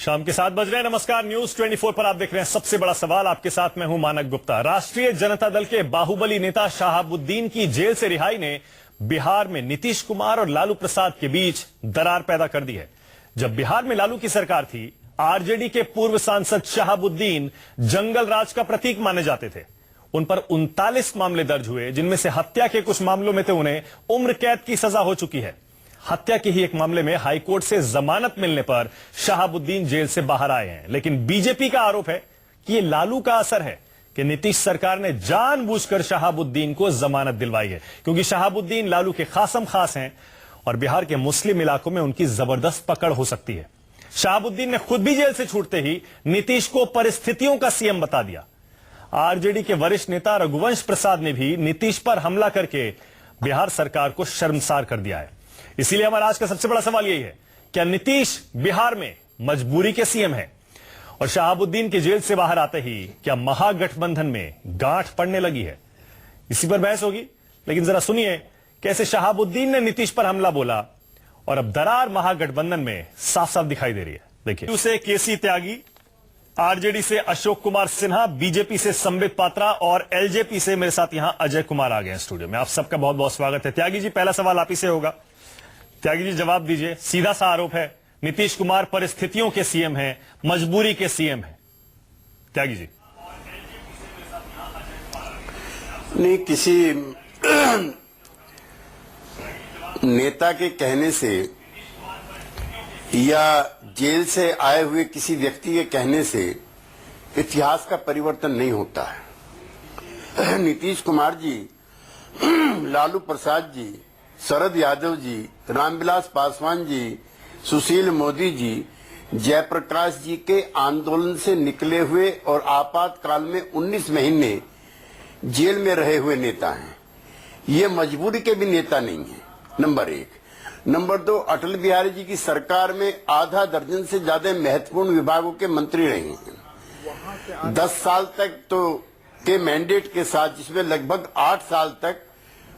शाम के 7 बज रहे हैं। नमस्कार, न्यूज 24 पर आप देख रहे हैं सबसे बड़ा सवाल। आपके साथ मैं हूं मानक गुप्ता। राष्ट्रीय जनता दल के बाहुबली नेता शहाबुद्दीन की जेल से रिहाई ने बिहार में नीतीश कुमार और लालू प्रसाद के बीच दरार पैदा कर दी है। जब बिहार में लालू की सरकार थी, आरजेडी के पूर्व सांसद शहाबुद्दीन जंगल राज का प्रतीक माने जाते थे। उन पर 39 मामले दर्ज हुए, जिनमें से हत्या के कुछ मामलों में तो उन्हें उम्र कैद की सजा हो चुकी है। हत्या के ही एक मामले में हाईकोर्ट से जमानत मिलने पर शहाबुद्दीन जेल से बाहर आए हैं। लेकिन बीजेपी का आरोप है कि ये लालू का असर है कि नीतीश सरकार ने जानबूझकर शहाबुद्दीन को जमानत दिलवाई है, क्योंकि शहाबुद्दीन लालू के खासम खास हैं और बिहार के मुस्लिम इलाकों में उनकी जबरदस्त पकड़ हो सकती है। शहाबुद्दीन ने खुद भी जेल से छूटते ही नीतीश को परिस्थितियों का सीएम बता दिया। आरजेडी के वरिष्ठ नेता रघुवंश प्रसाद ने भी नीतीश पर हमला करके बिहार सरकार को शर्मसार कर दिया है। इसीलिए हमारा आज का सबसे बड़ा सवाल यही है, क्या नीतीश बिहार में मजबूरी के सीएम है? और शहाबुद्दीन के जेल से बाहर आते ही क्या महागठबंधन में गांठ पड़ने लगी है? इसी पर बहस होगी। लेकिन जरा सुनिए कैसे शहाबुद्दीन ने नीतीश पर हमला बोला और अब दरार महागठबंधन में साफ साफ दिखाई दे रही है। देखिए, उसे केसी त्यागी, आरजेडी से अशोक कुमार सिन्हा, बीजेपी से संबित पात्रा और एलजेपी से मेरे साथ यहां अजय कुमार आ गए हैं स्टूडियो में। आप सबका बहुत बहुत स्वागत है। त्यागी जी, पहला सवाल आप ही से होगा। त्यागी जी, जवाब दीजिए। सीधा सा आरोप है, नीतीश कुमार परिस्थितियों के सीएम हैं, मजबूरी के सीएम हैं। त्यागी जी। नहीं, किसी नेता के कहने से या जेल से आए हुए किसी व्यक्ति के कहने से इतिहास का परिवर्तन नहीं होता है। नीतीश कुमार जी, लालू प्रसाद जी, शरद यादव जी, रामविलास पासवान जी, सुशील मोदी जी, जयप्रकाश जी के आंदोलन से निकले हुए और आपातकाल में 19 महीने जेल में रहे हुए नेता हैं। ये मजबूरी के भी नेता नहीं है, नंबर 1। नंबर 2, अटल बिहारी जी की सरकार में आधा दर्जन से ज्यादा महत्वपूर्ण विभागों के मंत्री रहे हैं। 10 साल तक के मैंडेट के साथ, जिसमें लगभग 8 साल तक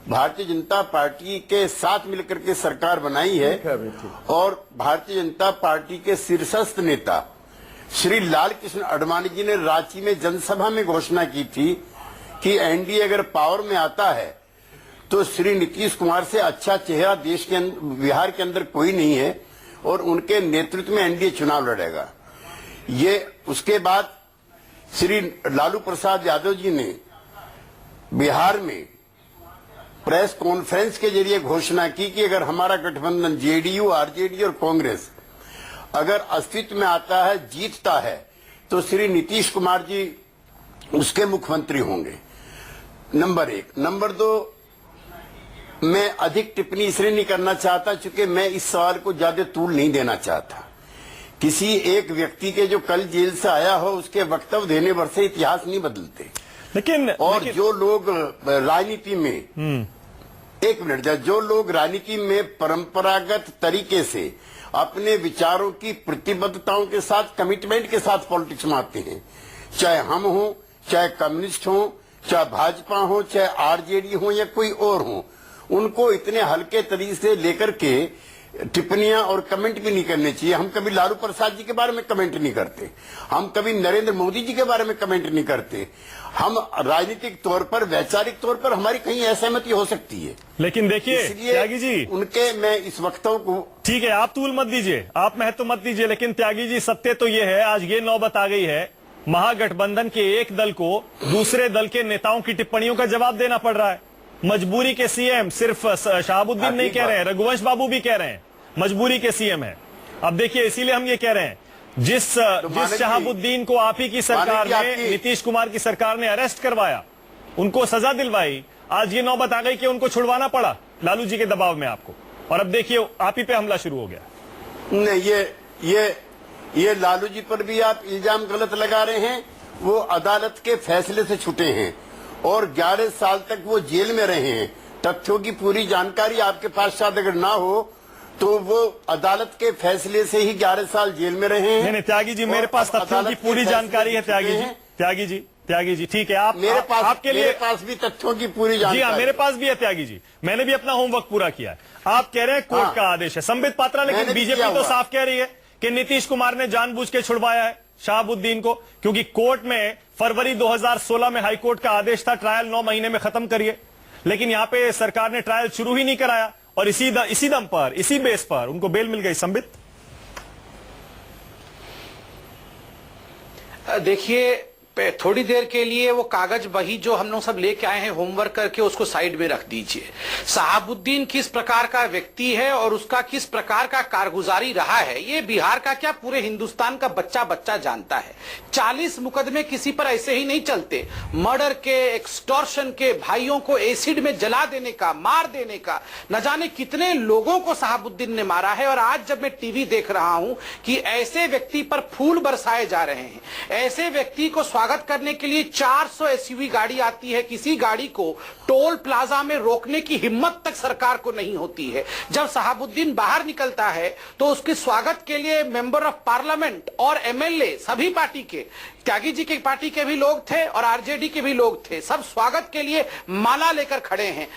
भारतीय जनता पार्टी के साथ मिलकर के सरकार बनाई है। और भारतीय जनता पार्टी के शीर्षस्थ नेता श्री लाल कृष्ण आडवाणी जी ने रांची में जनसभा में घोषणा की थी कि एनडीए अगर पावर में आता है तो श्री नीतीश कुमार से अच्छा चेहरा देश के बिहार के अंदर कोई नहीं है और उनके नेतृत्व में एनडीए चुनाव लड़ेगा। ये उसके बाद श्री लालू प्रसाद यादव जी ने बिहार में प्रेस कॉन्फ्रेंस के जरिए घोषणा की कि अगर हमारा गठबंधन जेडीयू, आरजेडी और कांग्रेस अगर अस्तित्व में आता है, जीतता है, तो श्री नीतीश कुमार जी उसके मुख्यमंत्री होंगे। नंबर 1। नंबर 2, मैं अधिक टिप्पणी इसलिए नहीं करना चाहता क्योंकि मैं इस सवाल को ज्यादा तूल नहीं देना चाहता। किसी एक व्यक्ति के जो कल जेल से आया हो उसके वक्तव्य देने भर से इतिहास नहीं बदलते। लेकिन जो लोग राजनीति में एक मिनट, जो लोग राजनीति में परंपरागत तरीके से अपने विचारों की प्रतिबद्धताओं के साथ, कमिटमेंट के साथ पॉलिटिक्स में आते हैं, चाहे हम हो, चाहे कम्युनिस्ट हो, चाहे भाजपा हो, चाहे आरजेडी हो या कोई और हो, उनको इतने हल्के तरीके से लेकर के टिप्पणियां और कमेंट भी नहीं करने चाहिए। हम कभी लालू प्रसाद जी के बारे में कमेंट नहीं करते, हम कभी नरेंद्र मोदी जी के बारे में कमेंट नहीं करते। हम राजनीतिक तौर पर, वैचारिक तौर पर हमारी कहीं असहमति हो सकती है, लेकिन देखिए त्यागी जी, उनके मैं इस वक्तव्य को, ठीक है, आप तूल मत दीजिए, आप महत्व मत दीजिए, लेकिन त्यागी जी सत्य तो ये है, आज ये नौबत आ गई है, महागठबंधन के एक दल को दूसरे दल के नेताओं की टिप्पणियों का जवाब देना पड़ रहा है। मजबूरी के सीएम सिर्फ शहाबुद्दीन नहीं कह रहे हैं, रघुवंश बाबू भी कह रहे हैं मजबूरी के सीएम है। अब देखिए, इसीलिए हम ये कह रहे हैं, जिस शहाबुद्दीन को आप ही की सरकार ने, नीतीश कुमार की सरकार ने अरेस्ट करवाया, उनको सजा दिलवाई, आज ये नौबत आ गई कि उनको छुड़वाना पड़ा लालू जी के दबाव में आपको, और अब देखिए आप ही पे हमला शुरू हो गया। नहीं, ये लालू जी पर भी आप इल्जाम गलत लगा रहे हैं। वो अदालत के फैसले से छूटे हैं और 11 साल तक वो जेल में रहे हैं। तथ्यों की पूरी जानकारी आपके पास शायद अगर ना हो तो वो अदालत के फैसले से ही 11 साल जेल में रहे हैं। नहीं त्यागी जी, मेरे पास तथ्यों की पूरी जानकारी है। त्यागी जी ठीक है, आप मेरे पास, आपके लिए मेरे पास भी तथ्यों की पूरी जानकारी। जी हाँ, मेरे पास भी है त्यागी जी, मैंने भी अपना होमवर्क पूरा किया है। आप कह रहे हैं कोर्ट का आदेश है, संबित पात्रा, लेकिन बीजेपी तो साफ कह रही है कि नीतीश कुमार ने जानबूझ के छुड़वाया है शहाबुद्दीन को? क्योंकि कोर्ट में फरवरी 2016 में हाईकोर्ट का आदेश था ट्रायल 9 महीने में खत्म करिए, लेकिन यहां पे सरकार ने ट्रायल शुरू ही नहीं कराया और इसी दम पर, इसी बेस पर उनको बेल मिल गई। संबित, देखिए, थोड़ी देर के लिए वो कागज बही जो हम लोग सब लेके आए हैं होमवर्क करके, उसको साइड में रख दीजिए। शहाबुद्दीन किस प्रकार का व्यक्ति है और उसका किस प्रकार का कारगुजारी रहा है, ये बिहार का क्या पूरे हिंदुस्तान का बच्चा बच्चा जानता है। 40 मुकदमे किसी पर ऐसे ही नहीं चलते। मर्डर के, एक्सटॉर्शन के, भाइयों को एसिड में जला देने का, मार देने का, न जाने कितने लोगों को शहाबुद्दीन ने मारा है। और आज जब मैं टीवी देख रहा हूं कि ऐसे व्यक्ति पर फूल बरसाए जा रहे हैं, ऐसे व्यक्ति को स्वागत करने के लिए 400 एसयूवी गाड़ी आती है, किसी गाड़ी को टोल प्लाजा में रोकने की हिम्मत तक सरकार को नहीं होती है। जब शहाबुद्दीन बाहर निकलता है तो उसके स्वागत के लिए मेंबर ऑफ पार्लियामेंट और एमएलए सभी पार्टी के, त्यागी जी की पार्टी के भी लोग थे और आरजेडी के भी लोग थे, सब स्वागत के लिए माला लेकर खड़े हैं।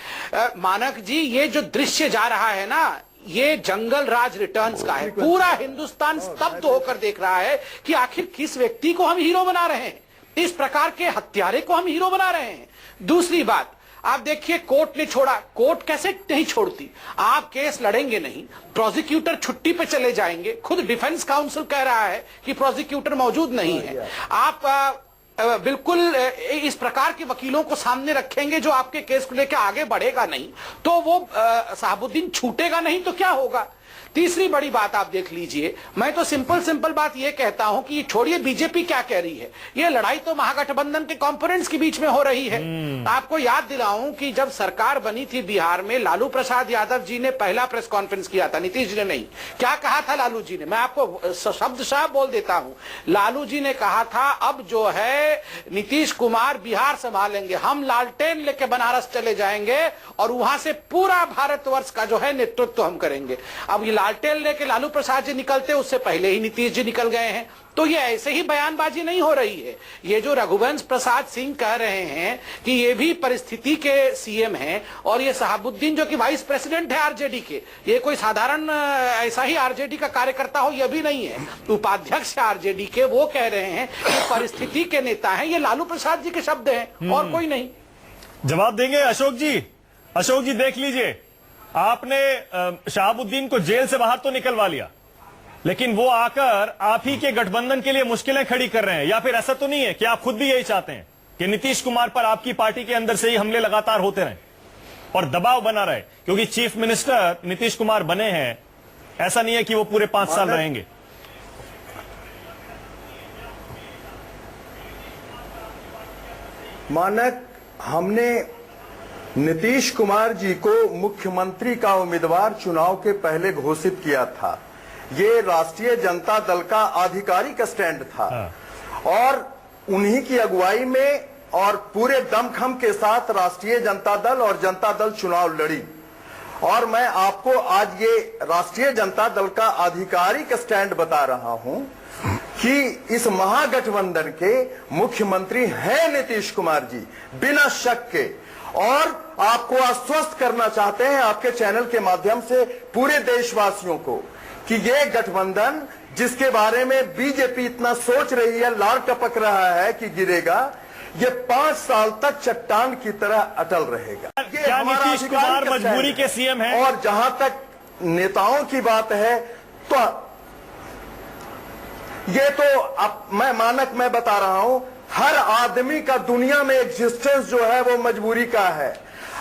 मानक जी, ये जो दृश्य जा रहा है ना, ये जंगल राज रिटर्न्स का है। पूरा हिंदुस्तान स्तब्ध होकर देख रहा है कि आखिर किस व्यक्ति को हम हीरो बना रहे हैं, इस प्रकार के हत्यारे को हम हीरो बना रहे हैं। दूसरी बात, आप देखिए, कोर्ट ने छोड़ा। कोर्ट कैसे नहीं छोड़ती? आप केस लड़ेंगे नहीं, प्रोसिक्यूटर छुट्टी पे चले जाएंगे। खुद डिफेंस काउंसिल कह रहा है कि प्रोसिक्यूटर मौजूद नहीं है। आप बिल्कुल इस प्रकार के वकीलों को सामने रखेंगे जो आपके केस को लेकर आगे बढ़ेगा नहीं, तो वो शहाबुद्दीन छूटेगा नहीं तो क्या होगा? तीसरी बड़ी बात आप देख लीजिए, मैं तो सिंपल बात ये कहता हूं कि छोड़िए बीजेपी क्या कह रही है, ये लड़ाई तो महागठबंधन के कंपोनेंट्स के बीच में हो रही है। आपको याद दिलाऊं कि जब सरकार बनी थी बिहार में, लालू प्रसाद यादव जी ने पहला प्रेस कॉन्फ्रेंस किया था, नीतीश जी ने नहीं। क्या कहा था लालू जी ने? मैं आपको शब्दशः बोल देता हूं। लालू जी ने कहा था, अब जो है नीतीश कुमार बिहार संभालेंगे, हम लालटेन लेके बनारस चले जाएंगे और वहां से पूरा भारतवर्ष का जो है नेतृत्व हम करेंगे। अब ये लालटेन लेके लालू प्रसाद जी निकलते, उससे पहले ही नीतीश जी निकल गए हैं। तो ये ऐसे ही बयानबाजी नहीं हो रही है। ये जो रघुवंश प्रसाद सिंह कह रहे हैं कि ये भी परिस्थिति के सीएम हैं, और ये शहाबुद्दीन जो कि वाइस प्रेसिडेंट है आरजेडी के, ये कोई साधारण ऐसा ही आरजेडी का कार्यकर्ता हो, ये भी नहीं है, उपाध्यक्ष आरजेडी के, वो कह रहे हैं कि परिस्थिति के नेता हैं। ये लालू प्रसाद जी के शब्द हैं और कोई नहीं। जवाब देंगे अशोक जी? अशोक जी, देख लीजिए, आपने शहाबुद्दीन को जेल से बाहर तो निकलवा लिया, लेकिन वो आकर आप ही के गठबंधन के लिए मुश्किलें खड़ी कर रहे हैं। या फिर ऐसा तो नहीं है कि आप खुद भी यही चाहते हैं कि नीतीश कुमार पर आपकी पार्टी के अंदर से ही हमले लगातार होते रहें और दबाव बना रहे? क्योंकि चीफ मिनिस्टर नीतीश कुमार बने हैं, ऐसा नहीं है कि वो पूरे 5 साल रहेंगे। मानक, हमने नीतीश कुमार जी को मुख्यमंत्री का उम्मीदवार चुनाव के पहले घोषित किया था। ये राष्ट्रीय जनता दल का आधिकारिक स्टैंड था और उन्हीं की अगुवाई में और पूरे दमखम के साथ राष्ट्रीय जनता दल और जनता दल चुनाव लड़ी। और मैं आपको आज ये राष्ट्रीय जनता दल का आधिकारिक स्टैंड बता रहा हूं कि इस महागठबंधन के मुख्यमंत्री हैं नीतीश कुमार जी, बिना शक के। और आपको आश्वस्त करना चाहते हैं आपके चैनल के माध्यम से पूरे देशवासियों को कि ये गठबंधन जिसके बारे में बीजेपी इतना सोच रही है, लाल टपक रहा है कि गिरेगा, ये 5 साल तक चट्टान की तरह अटल रहेगा। क्या नीतीश कुमार मजबूरी के सीएम हैं? और जहां तक नेताओं की बात है, तो ये तो अब मैं बता रहा हूं, हर आदमी का दुनिया में एग्जिस्टेंस जो है वो मजबूरी का है।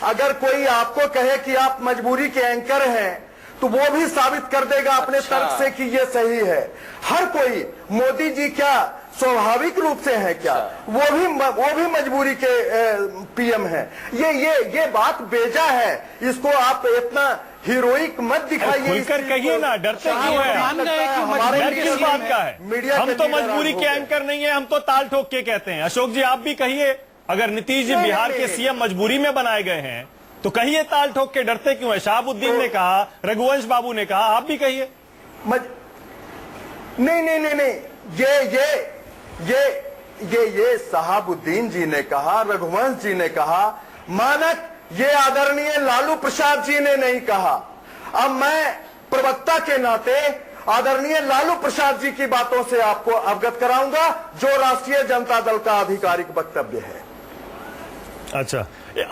अगर कोई आपको कहे कि आप मजबूरी के एंकर हैं, तो वो भी साबित कर देगा अपने तर्क से कि ये सही है। हर कोई, मोदी जी क्या स्वाभाविक रूप से है क्या? वो भी मजबूरी के पीएम है। ये बात बेजा है, इसको आप इतना हीरोइक मत दिखाइए। खुलकर कहिए ना, डरते क्यों हैं? डर किस बात का है? हम तो मजबूरी के एंकर नहीं है, हम तो ताल ठोक के कहते हैं। अशोक जी, आप भी कहिए, अगर नीतीश जी बिहार के सीएम मजबूरी में बनाए गए हैं तो कहिए ताल ठोक के, डरते क्यों है? शहाबुद्दीन ने कहा, रघुवंश बाबू ने कहा, आप भी कहिए। नहीं, ये शहाबुद्दीन जी ने कहा, रघुवंश जी ने कहा, मानक ये आदरणीय लालू प्रसाद जी ने नहीं कहा। अब मैं प्रवक्ता के नाते आदरणीय लालू प्रसाद जी की बातों से आपको अवगत कराऊंगा, जो राष्ट्रीय जनता दल का आधिकारिक वक्तव्य है। अच्छा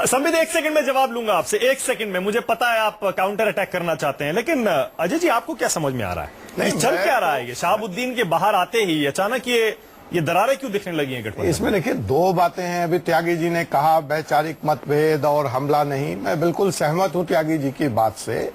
संबित, एक सेकंड में जवाब लूंगा आपसे, एक सेकंड में। मुझे पता है आप काउंटर अटैक करना चाहते हैं, लेकिन अजय जी आपको क्या समझ में आ रहा है? नहीं, चल क्या रहा है? ये शहाबुद्दीन के बाहर आते ही अचानक ये दरारें क्यों दिखने लगी हैं गठबंधन? इसमें देखिए दो बातें हैं। अभी त्यागी जी ने कहा वैचारिक मतभेद और हमला नहीं, मैं बिल्कुल सहमत हूं त्यागी जी की बात से।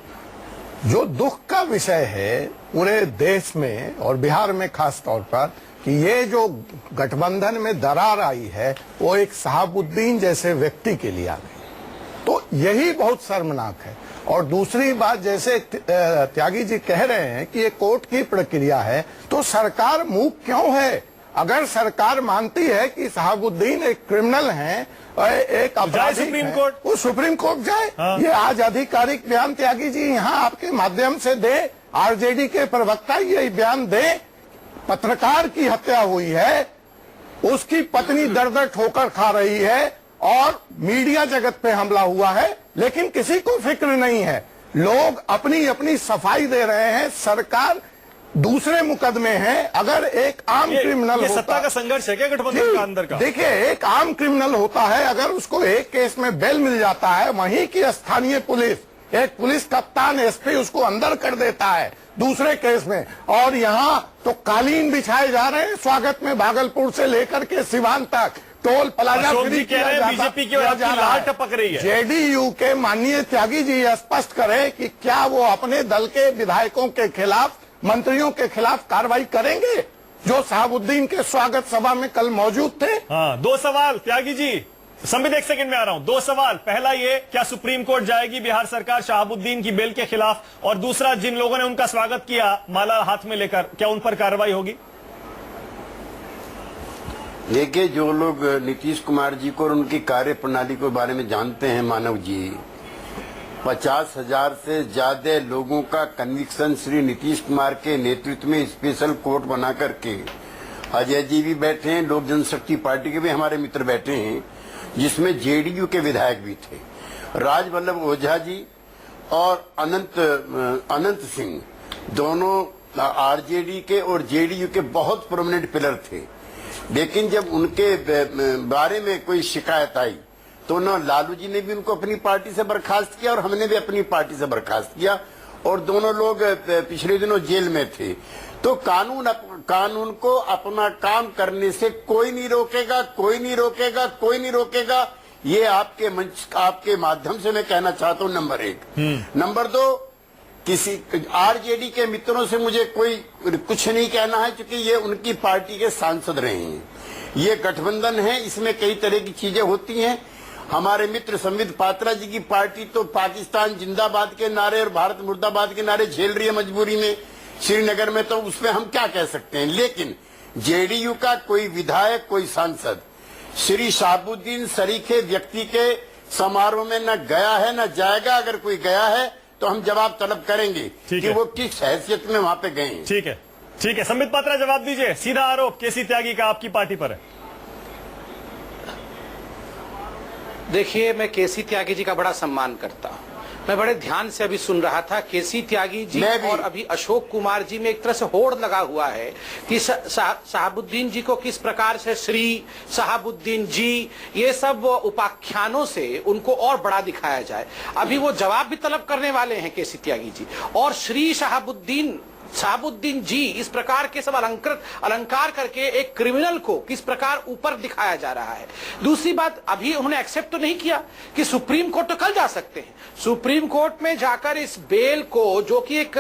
जो दुख का विषय है पूरे देश में और बिहार में खास तौर पर कि ये जो गठबंधन में दरार आई है वो एक शहाबुद्दीन जैसे व्यक्ति के लिए आ गई, तो यही बहुत शर्मनाक है। और दूसरी बात, जैसे त्यागी जी कह रहे हैं कि ये कोर्ट की प्रक्रिया है, तो सरकार मूक क्यों है? अगर सरकार मानती है कि शहाबुद्दीन एक क्रिमिनल हैं, एक अपराधी सुप्रीम हैं, कोर्ट, वो सुप्रीम कोर्ट जाए। हाँ। ये आज आधिकारिक बयान त्यागी जी यहाँ आपके माध्यम से दे, आरजेडी के प्रवक्ता ये बयान दे। पत्रकार की हत्या हुई है, उसकी पत्नी दर-दर ठोकर खा रही है और मीडिया जगत पे हमला हुआ है, लेकिन किसी को फिक्र नहीं है। लोग अपनी अपनी सफाई दे रहे हैं, सरकार दूसरे मुकदमे हैं। अगर एक आम क्रिमिनल होता, सत्ता का संघर्ष है क्या गठबंधन का अंदर का? देखिए एक आम क्रिमिनल होता है, अगर उसको एक केस में बेल मिल जाता है, वहीं की स्थानीय पुलिस, एक पुलिस कप्तान एसपी उसको अंदर कर देता है दूसरे केस में। और यहाँ तो कालीन बिछाए जा रहे हैं स्वागत में, भागलपुर से लेकर के सिवान तक टोल प्लाजा फ्री किया जाता है। बीजेपी की ओर लाल टपक रही है। जेडीयू के माननीय त्यागी जी स्पष्ट करें कि क्या वो अपने दल के विधायकों के खिलाफ, मंत्रियों के खिलाफ कार्रवाई करेंगे जो शहाबुद्दीन के स्वागत सभा में कल मौजूद थे? हाँ, दो सवाल त्यागी जी। संबित एक सेकंड में आ रहा हूं। दो सवाल, पहला ये, क्या सुप्रीम कोर्ट जाएगी बिहार सरकार शहाबुद्दीन की बेल के खिलाफ? और दूसरा, जिन लोगों ने उनका स्वागत किया माला हाथ में लेकर, क्या उन पर कार्रवाई होगी? देखिए, जो लोग नीतीश कुमार जी को और उनकी कार्य प्रणाली के बारे में जानते हैं, मानव जी, 50,000 से ज्यादा लोगों का कन्विक्शन श्री नीतीश कुमार के नेतृत्व में स्पेशल कोर्ट बना करके, अजय जी भी बैठे हैं, लोक जनशक्ति पार्टी के भी हमारे मित्र बैठे हैं, जिसमें जेडीयू के विधायक भी थे, राजवल्लभ ओझा जी और अनंत सिंह, दोनों आरजेडी के और जेडीयू के बहुत प्रोमिनेंट पिलर थे। लेकिन जब उनके बारे में कोई शिकायत आई तो न लालू जी ने भी उनको अपनी पार्टी से बर्खास्त किया और हमने भी अपनी पार्टी से बर्खास्त किया, और दोनों लोग पिछले दिनों जेल में थे। तो कानून को अपना काम करने से कोई नहीं रोकेगा, कोई नहीं रोकेगा, कोई नहीं रोकेगा। ये आपके मंच, आपके माध्यम से मैं कहना चाहता हूं, नंबर एक। नंबर दो, किसी आरजेडी के मित्रों से मुझे कोई कुछ नहीं कहना है, क्योंकि ये उनकी पार्टी के सांसद रहे हैं। ये गठबंधन है, इसमें कई तरह की चीजें होती हैं। हमारे मित्र संबित पात्रा जी की पार्टी तो पाकिस्तान जिंदाबाद के नारे और भारत मुर्दाबाद के नारे झेल रही है मजबूरी में श्रीनगर में, तो उसमें हम क्या कह सकते हैं। लेकिन जेडीयू का कोई विधायक, कोई सांसद श्री शहाबुद्दीन सरीखे व्यक्ति के समारोह में न गया है न जाएगा। अगर कोई गया है तो हम जवाब तलब करेंगे कि वो किस हैसियत में वहां पे गए हैं। ठीक है, ठीक है। संबित पात्रा जवाब दीजिए। सीधा आरोप केसी त्यागी का आपकी पार्टी पर है। देखिए, मैं केसी त्यागी जी का बड़ा सम्मान करता हूं। मैं बड़े ध्यान से अभी सुन रहा था। केसी त्यागी जी और अभी अशोक कुमार जी में एक तरह से होड़ लगा हुआ है कि शहाबुद्दीन जी को किस प्रकार से श्री शहाबुद्दीन जी, ये सब उपाख्यानों से उनको और बड़ा दिखाया जाए। अभी वो जवाब भी तलब करने वाले हैं केसी त्यागी जी। और श्री शहाबुद्दीन जी, इस प्रकार के सब अलंकार करके एक क्रिमिनल को किस प्रकार ऊपर दिखाया जा रहा है। दूसरी बात, अभी उन्होंने एक्सेप्ट तो नहीं किया कि सुप्रीम कोर्ट तो कल जा सकते हैं। सुप्रीम कोर्ट में जाकर इस बेल को, जो कि एक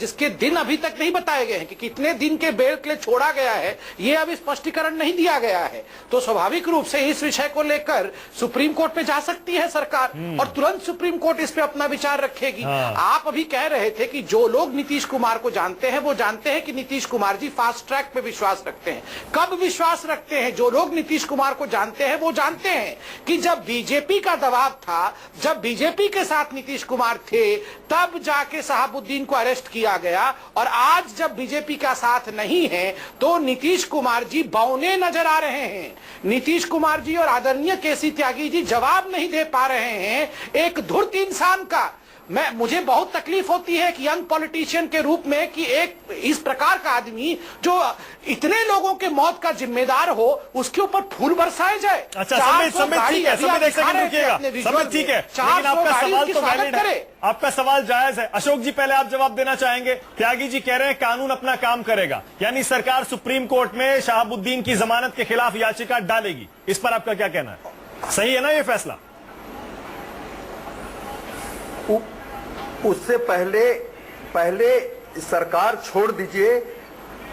जिसके दिन अभी तक नहीं बताए गए हैं कि कितने दिन के बेल के लिए छोड़ा गया है, ये अभी स्पष्टीकरण नहीं दिया गया है, तो स्वाभाविक रूप से इस विषय को लेकर सुप्रीम कोर्ट में जा सकती है सरकार और तुरंत सुप्रीम कोर्ट इस पे अपना विचार रखेगी। आप अभी कह रहे थे कि जो लोग नीतीश कुमार को जानते हैं वो जानते हैं कि नीतीश कुमार जी फास्ट ट्रैक पे विश्वास रखते हैं। कब विश्वास रखते हैं? जो लोग नीतीश कुमार को जानते हैं वो जानते हैं कि जब बीजेपी का दबाव था, जब बीजेपी के साथ नीतीश कुमार थे, तब जाके शहाबुद्दीन को अरेस्ट किया गया। और आज जब बीजेपी का साथ नहीं है तो नीतीश कुमार जी बौने नजर आ रहे हैं। नीतीश कुमार जी और आदरणीय केसी त्यागी जी जवाब नहीं दे पा रहे हैं एक धूर्त इंसान का। मुझे बहुत तकलीफ होती है कि यंग पॉलिटिशियन के रूप में कि एक इस प्रकार का आदमी जो इतने लोगों के मौत का जिम्मेदार हो उसके ऊपर फूल बरसाए जाए। अच्छा संबित ठीक है, संबित एक सेकंड रुकिएगा, संबित ठीक है, लेकिन आपका सवाल तो वैलिड है, आपका सवाल जायज है। अशोक जी पहले आप जवाब देना चाहेंगे। त्यागी जी कह रहे हैं कानून अपना काम करेगा, यानी सरकार सुप्रीम कोर्ट में शहाबुद्दीन की जमानत के खिलाफ याचिका डालेगी, इस पर आपका क्या कहना है? सही है ना ये फैसला? उससे पहले सरकार छोड़ दीजिए,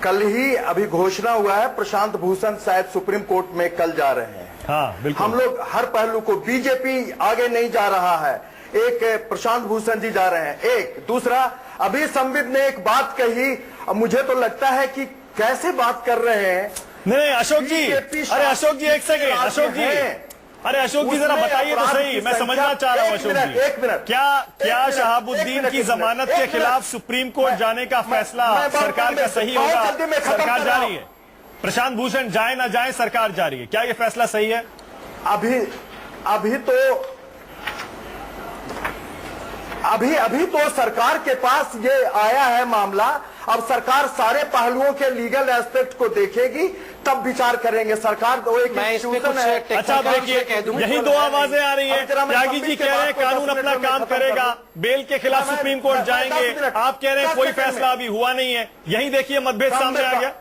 कल ही अभी घोषणा हुआ है प्रशांत भूषण शायद सुप्रीम कोर्ट में कल जा रहे हैं। हाँ बिल्कुल, हम लोग हर पहलू को, बीजेपी आगे नहीं जा रहा है, एक प्रशांत भूषण जी जा रहे हैं, एक दूसरा अभी संबित ने एक बात कही, अब मुझे तो लगता है कि कैसे बात कर रहे हैं। नहीं अशोक जी, अरे अशोक जी एक सेकंड, अशोक जी, अरे अशोक जी जरा बताइए तो सही, मैं समझना चाह रहा हूं अशोक जी, एक मिनट, क्या शहाबुद्दीन की जमानत के खिलाफ सुप्रीम कोर्ट जाने का फैसला सरकार का सही होगा? सरकार जा रही है, प्रशांत भूषण जाए ना जाए सरकार जा रही है, क्या ये फैसला सही है? अभी तो सरकार के पास ये आया है मामला, अब सरकार सारे पहलुओं के लीगल एस्पेक्ट को देखेगी तब विचार करेंगे। सरकार तो एक इंस्टीट्यूशन है। अच्छा देखिए, यही दो आवाजें आ रही है, त्यागी जी कह रहे हैं कानून अपना काम करेगा, बेल के खिलाफ सुप्रीम कोर्ट जाएंगे, आप कह रहे हैं कोई फैसला अभी हुआ नहीं है, यही देखिए मतभेद सामने आ गया।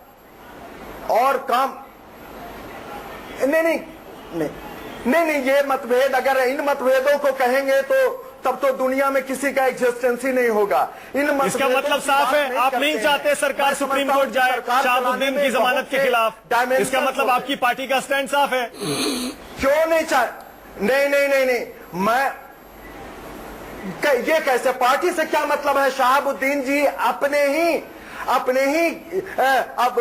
और काम नहीं, ये मतभेद, अगर इन मतभेदों को कहेंगे तो तब तो दुनिया में किसी का एग्जिस्टेंस ही नहीं होगा। इसका मतलब साफ है, आप नहीं चाहते सरकार सुप्रीम कोर्ट जाए शहाबुद्दीन की जमानत के खिलाफ, इसका मतलब आपकी पार्टी का स्टैंड साफ है। क्यों नहीं नहीं, मैं ये कैसे, पार्टी से क्या मतलब है? शहाबुद्दीन जी अपने ही अब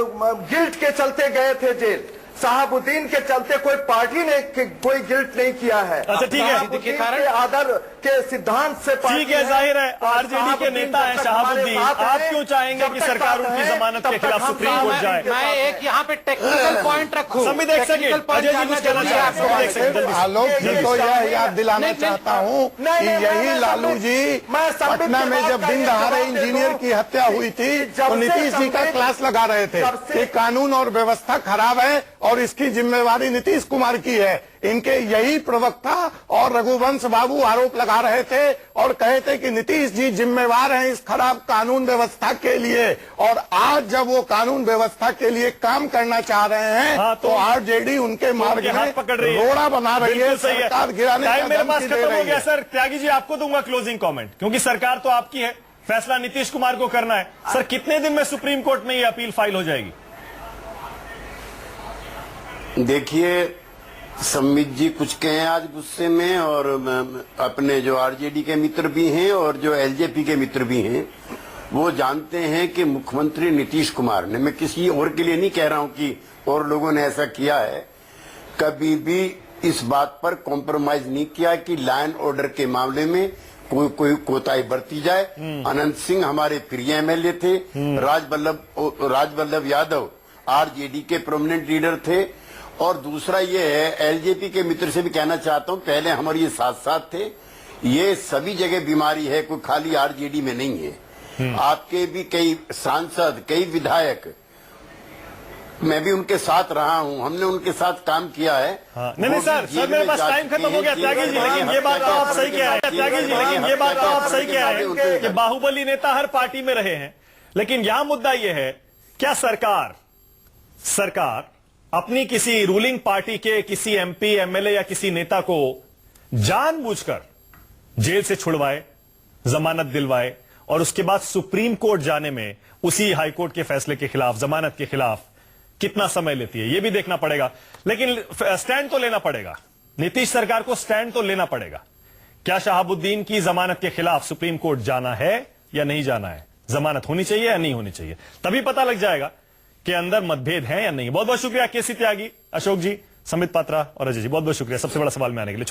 गिल्ट के चलते गए थे जेल, शहाबुद्दीन के चलते कोई पार्टी ने कोई गिल्ट नहीं किया है। अच्छा ठीक है, आदर के सिद्धांत से ठीक है, जाहिर है आरजेडी के नेता है शहाबुद्दीन, आप क्यों चाहेंगे कि सरकार उनकी जमानत के खिलाफ सुप्रीम कोर्ट जाए? मैं एक यहाँ पे टेक्निकल पॉइंट रखूं, संबित एक सेकंड, अजय जी कुछ कहना चाहते हैं? आलोक जी को यह याद दिलाना चाहता हूँ कि यही लालू जी पटना में जब दिन दहाड़े इंजीनियर की हत्या हुई थी तो नीतीश जी का क्लास लगा रहे थे कि कानून और व्यवस्था खराब है और इसकी जिम्मेवारी नीतीश कुमार की है। इनके यही प्रवक्ता और रघुवंश बाबू आरोप लगा रहे थे और कहे थे कि नीतीश जी जिम्मेवार हैं इस खराब कानून व्यवस्था के लिए, और आज जब वो कानून व्यवस्था के लिए काम करना चाह रहे हैं हाँ, तो आरजेडी उनके मार्ग में पकड़ रही है, रोड़ा बना रही है, सरकार गिराने का मेरे पास धमकी दे खत्म हो रही गया। है। सर त्यागी जी आपको दूंगा क्लोजिंग कमेंट, क्योंकि सरकार तो आपकी है, फैसला नीतीश कुमार को करना है। सर कितने दिन में सुप्रीम कोर्ट में ये अपील फाइल हो जाएगी? देखिए संबित जी कुछ कहें आज गुस्से में, और अपने जो आरजेडी के मित्र भी हैं और जो एलजेपी के मित्र भी हैं वो जानते हैं कि मुख्यमंत्री नीतीश कुमार ने, मैं किसी और के लिए नहीं कह रहा हूं कि और लोगों ने ऐसा किया है, कभी भी इस बात पर कॉम्प्रोमाइज नहीं किया कि लॉ एंड ऑर्डर के मामले में कोई कोताही बरती जाए। अनंत सिंह हमारे प्रिय एमएलए थे, राजवल्लभ यादव आरजेडी के प्रोमिनेंट लीडर थे, और दूसरा ये है एलजेपी के मित्र से भी कहना चाहता हूं, पहले हमारे ये साथ साथ थे, ये सभी जगह बीमारी है, कोई खाली आरजेडी में नहीं है। आपके भी कई सांसद, कई विधायक, मैं भी उनके साथ रहा हूं, हमने उनके साथ काम किया है। नहीं सर मेरे पास टाइम खत्म हो गया त्यागी जी, लेकिन ये बात तो आप सही कह रहे हैं त्यागी जी, लेकिन ये बात तो आप सही कह रहे हैं कि बाहुबली नेता हर पार्टी में रहे हैं, लेकिन यहां मुद्दा यह है क्या सरकार अपनी किसी रूलिंग पार्टी के किसी एमपी, एमएलए या किसी नेता को जानबूझकर जेल से छुड़वाए, जमानत दिलवाए और उसके बाद सुप्रीम कोर्ट जाने में उसी हाईकोर्ट के फैसले के खिलाफ, जमानत के खिलाफ कितना समय लेती है, यह भी देखना पड़ेगा। लेकिन स्टैंड तो लेना पड़ेगा, नीतीश सरकार को स्टैंड तो लेना पड़ेगा। क्या शहाबुद्दीन की जमानत के खिलाफ सुप्रीम कोर्ट जाना है या नहीं जाना है, जमानत होनी चाहिए या नहीं होनी चाहिए, तभी पता लग जाएगा कि अंदर मतभेद है या नहीं। बहुत बहुत शुक्रिया केसी त्यागी, अशोक जी, संबित पात्रा और अजय जी, बहुत बहुत शुक्रिया सबसे बड़ा सवाल में आने के लिए।